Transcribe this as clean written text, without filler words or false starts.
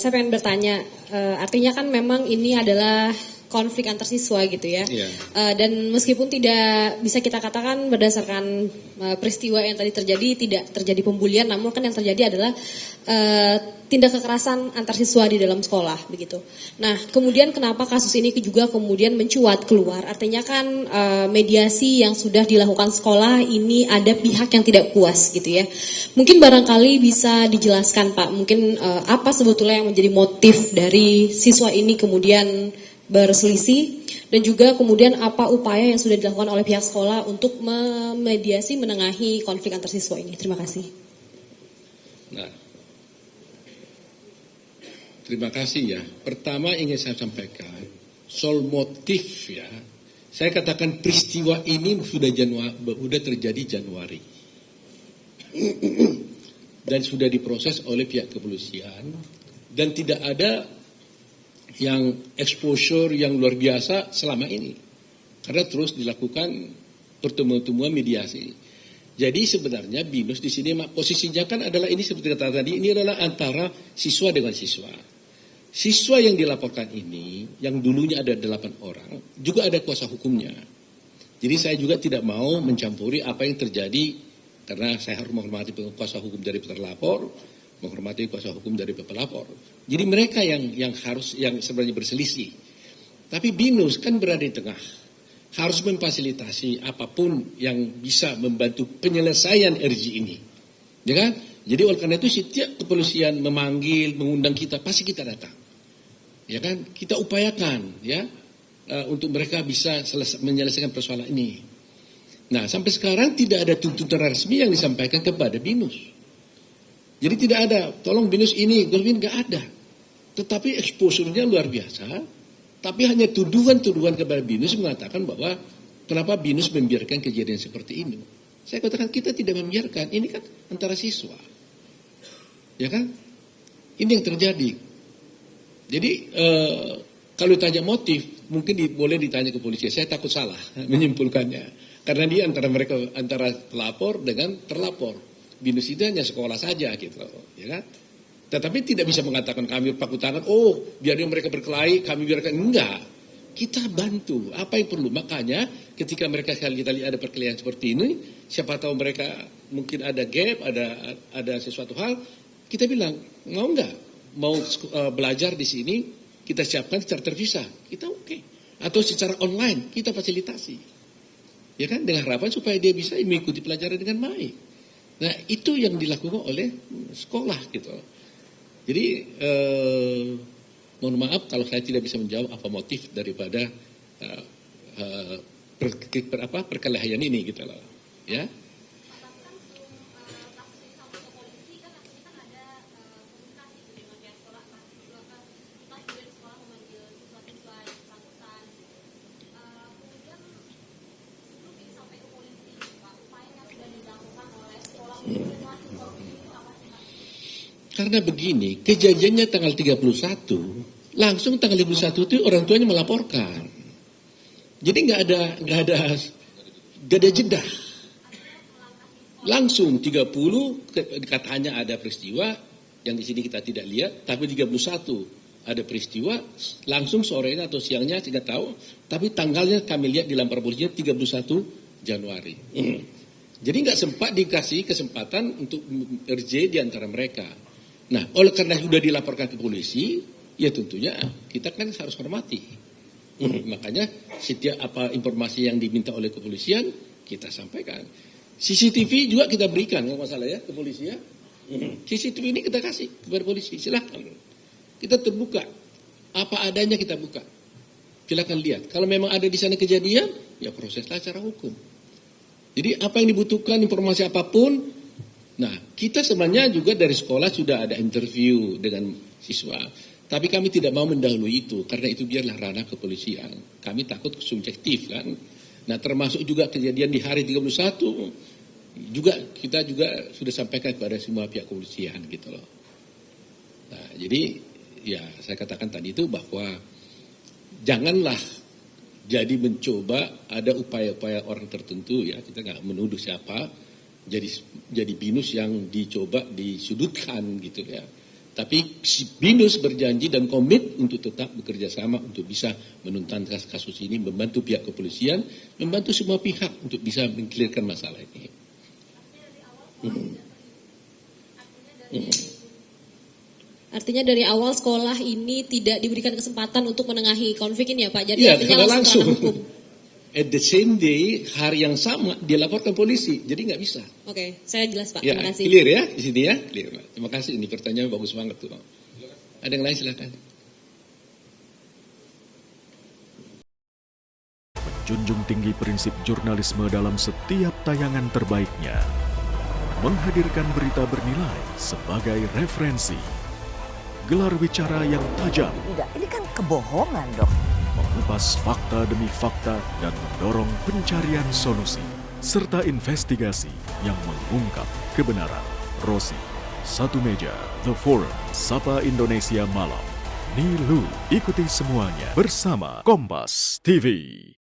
Saya pengen bertanya, artinya kan memang ini adalah konflik antar siswa gitu ya. Yeah. Dan meskipun tidak bisa kita katakan berdasarkan peristiwa yang tadi terjadi tidak terjadi pembulian, namun kan yang terjadi adalah tindak kekerasan antar siswa di dalam sekolah begitu. Nah, kemudian kenapa kasus ini juga kemudian mencuat keluar? Artinya kan mediasi yang sudah dilakukan sekolah ini ada pihak yang tidak puas gitu ya. Mungkin barangkali bisa dijelaskan Pak, mungkin apa sebetulnya yang menjadi motif dari siswa ini kemudian berselisih, dan juga kemudian apa upaya yang sudah dilakukan oleh pihak sekolah untuk memediasi menengahi konflik antar siswa ini. Terima kasih. Nah, terima kasih ya. Pertama ingin saya sampaikan soal motif ya. Saya katakan peristiwa ini sudah terjadi Januari dan sudah diproses oleh pihak kepolisian dan tidak ada yang exposure yang luar biasa selama ini karena terus dilakukan pertemuan-pertemuan mediasi. Jadi sebenarnya BINUS di sini posisinya kan adalah ini seperti kata tadi, ini adalah antara siswa dengan siswa. Siswa yang dilaporkan ini yang dulunya ada 8 orang juga ada kuasa hukumnya. Jadi saya juga tidak mau mencampuri apa yang terjadi karena saya harus menghormati kuasa hukum dari terlapor, menghormati kuasa hukum dari pelapor. Jadi mereka yang sebenarnya berselisih. Tapi BINUS kan berada di tengah. Harus memfasilitasi apapun yang bisa membantu penyelesaian RJ ini. Ya kan? Jadi oleh karena itu setiap kepolisian memanggil, mengundang kita, pasti kita datang. Ya kan? Kita upayakan ya untuk mereka bisa menyelesaikan persoalan ini. Nah, sampai sekarang tidak ada tuntutan resmi yang disampaikan kepada BINUS. Jadi tidak ada, tolong BINUS ini, nggak ada. Tetapi exposure-nya luar biasa, tapi hanya tuduhan-tuduhan kepada BINUS mengatakan bahwa kenapa BINUS membiarkan kejadian seperti ini. Saya katakan kita tidak membiarkan, ini kan antara siswa. Ya kan? Ini yang terjadi. Jadi kalau ditanya motif, mungkin boleh ditanya ke polisi. Saya takut salah menyimpulkannya. Karena dia antara pelapor dengan terlapor. BINUS itu hanya sekolah saja gitu, ya kan? Tetapi tidak bisa mengatakan kami paku tangan, biarnya mereka berkelahi, kami biarkan. Enggak, kita bantu apa yang perlu. Makanya ketika kita lihat ada perkelahian seperti ini, siapa tahu mereka mungkin ada gap, ada sesuatu hal, kita bilang mau enggak, mau belajar di sini, kita siapkan secara terpisah, kita oke. Atau secara online kita fasilitasi, ya kan? Dengan harapan supaya dia bisa mengikuti pelajaran dengan baik. Nah, itu yang dilakukan oleh sekolah gitu. Jadi mohon maaf kalau saya tidak bisa menjawab apa motif daripada perkelahian ini gitu loh. Ya. Karena begini, kejadiannya tanggal 31, langsung tanggal 51 itu orang tuanya melaporkan. Jadi nggak ada jeda. Langsung 30 katanya ada peristiwa yang di sini kita tidak lihat, tapi 31 ada peristiwa, langsung sorenya atau siangnya tidak tahu, tapi tanggalnya kami lihat di laporan polisinya 31 Januari. Jadi nggak sempat dikasih kesempatan untuk RJ di antara mereka. Nah, oleh karena sudah dilaporkan ke polisi, ya tentunya kita kan harus hormati. Makanya setiap apa informasi yang diminta oleh kepolisian kita sampaikan. CCTV juga kita berikan, nggak masalah ya ke polisi ya. CCTV ini kita kasih kepada polisi, silakan. Kita terbuka, apa adanya kita buka. Silakan lihat. Kalau memang ada di sana kejadian, ya proseslah secara hukum. Jadi apa yang dibutuhkan informasi apapun. Nah, kita sebenarnya juga dari sekolah sudah ada interview dengan siswa. Tapi kami tidak mau mendahului itu, karena itu biarlah ranah kepolisian. Kami takut subjektif kan. Nah, termasuk juga kejadian di hari 31, juga kita juga sudah sampaikan kepada semua pihak kepolisian gitu loh. Nah, jadi ya saya katakan tadi itu bahwa janganlah jadi mencoba ada upaya-upaya orang tertentu ya, kita nggak menuduh siapa, jadi BINUS yang dicoba disudutkan gitu ya. Tapi si BINUS berjanji dan komit untuk tetap bekerja sama untuk bisa menuntaskan kasus ini, membantu pihak kepolisian, membantu semua pihak untuk bisa mengklirkan masalah ini. Artinya dari awal sekolah ini tidak diberikan kesempatan untuk menengahi konflik ini ya Pak? Jadi Iya, artinya langsung. ranah hukum. At the same day, hari yang sama dia laporkan polisi, jadi nggak bisa. Oke, saya jelas Pak. Ya, Terima kasih. clear ya di sini ya, clear. Pak. Terima kasih, ini pertanyaan bagus banget tuh. Ada yang lain silakan. Menjunjung tinggi prinsip jurnalisme dalam setiap tayangan terbaiknya. Menghadirkan berita bernilai sebagai referensi. Gelar bicara yang tajam. Tidak, ini kan kebohongan dok. Mengupas fakta demi fakta dan mendorong pencarian solusi. Serta investigasi yang mengungkap kebenaran. Rosi, Satu Meja, The Forum, Sapa Indonesia Malam. Nilu, ikuti semuanya bersama Kompas TV.